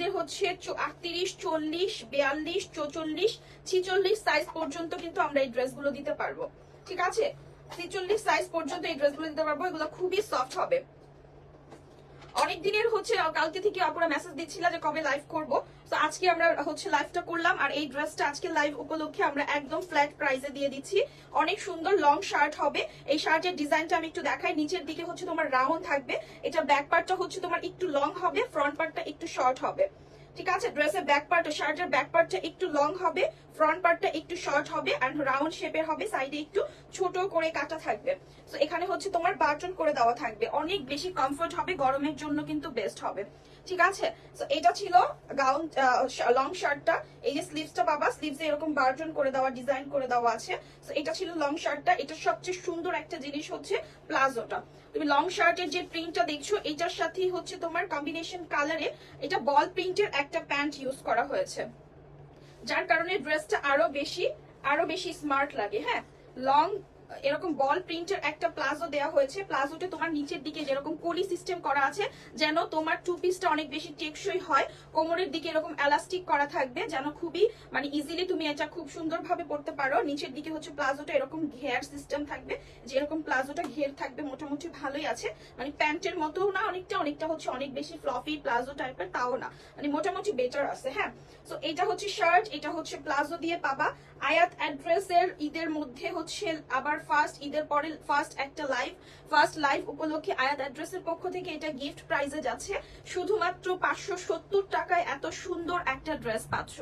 আমাদের হচ্ছে 38, 40, 42, 44, 46 সাইজ পর্যন্ত কিন্তু আমরা এই ড্রেসগুলো দিতে পারবো। ঠিক আছে, 46 সাইজ পর্যন্ত এই ড্রেসগুলো দিতে পারবো। এগুলো খুবই সফট হবে। অনেক দিনের হচ্ছে কালকে থেকে আপুরা মেসেজ দিচ্ছিল যে কবে লাইভ করব, তো আজকে আমরা হচ্ছে লাইভটা করলাম। আর এই ড্রেসটা আজকে লাইভ উপলক্ষে আমরা একদম ফ্ল্যাট প্রাইসে দিয়ে দিচ্ছি। অনেক সুন্দর লং শার্ট হবে। এই শার্টের ডিজাইনটা আমি একটু দেখাই। নিচের দিকে হচ্ছে তোমার রাউন্ড থাকবে, এটা ব্যাক পার্টটা হচ্ছে তোমার একটু লং হবে, ফ্রন্ট পার্টটা একটু শর্ট হবে। ঠিক আছে, ড্রেসের ব্যাক পার্ট, শার্টের ব্যাক পার্টটা একটু লং হবে, ফ্রন্ট পার্টটা একটু শর্ট হবে, এন্ড রাউন্ড শেপের হবে, সাইডে একটু ছোট করে কাটা থাকবে। তো এখানে হচ্ছে তোমার বাটন করে দেওয়া থাকবে, অনেক বেশি কমফোর্ট হবে, গরমের জন্য কিন্তু বেস্ট হবে। ঠিক আছে, তো এটা ছিল গাউন লং শার্টটা। এই যে স্লিভসটা পাবা, স্লিভসে এরকম বাটন করে দেওয়া, ডিজাইন করে দেওয়া আছে। তো এটা ছিল লং শার্টটা। এটা সবচেয়ে সুন্দর একটা জিনিস হচ্ছে প্লাজোটা। তুমি লং শার্টের যে প্রিন্টটা দেখছো, এটার সাথেই হচ্ছে তোমার কম্বিনেশন কালারে এটা বল প্রিন্টের একটা প্যান্ট ইউজ করা হয়েছে, যার কারণে ড্রেসটা আরো বেশি স্মার্ট লাগে। হ্যাঁ, লং এরকম বল প্রিন্টের একটা প্লাজো দেওয়া হয়েছে। প্লাজোতে তোমার নিচের দিকে যেরকম কলি সিস্টেম করা আছে, যেন তোমার টু পিসটা অনেক বেশি টেকসই হয়। কোমরের দিকে এরকম এলাস্টিক করা থাকবে, যেন খুবই মানে ইজিলি তুমি এটা খুব সুন্দরভাবে পড়তে পারো। নিচের দিকে হচ্ছে প্লাজোটা এরকম ঘের সিস্টেম থাকবে, যেরকম প্লাজোটা ঘের থাকবে মোটামুটি ভালোই আছে। মানে প্যান্টের মতো না, অনেকটা হচ্ছে অনেক বেশি ফ্লফি প্লাজো টাইপের তাও না, মানে মোটামুটি বেটার আছে। হ্যাঁ, সো এটা হচ্ছে শার্ট, এটা হচ্ছে প্লাজো দিয়ে পাবা। আয়াত অ্যাড্রেসের ঈদের মধ্যে হচ্ছে আবার ফার্স্ট ঈদের পরে ফার্স্ট লাইভ উপলক্ষে আয়াত অ্যাড্রেসের পক্ষ থেকে এটা গিফট প্রাইজে যাচ্ছে। শুধুমাত্র 570 টাকায় এত সুন্দর একটা ড্রেস পাচ্ছ।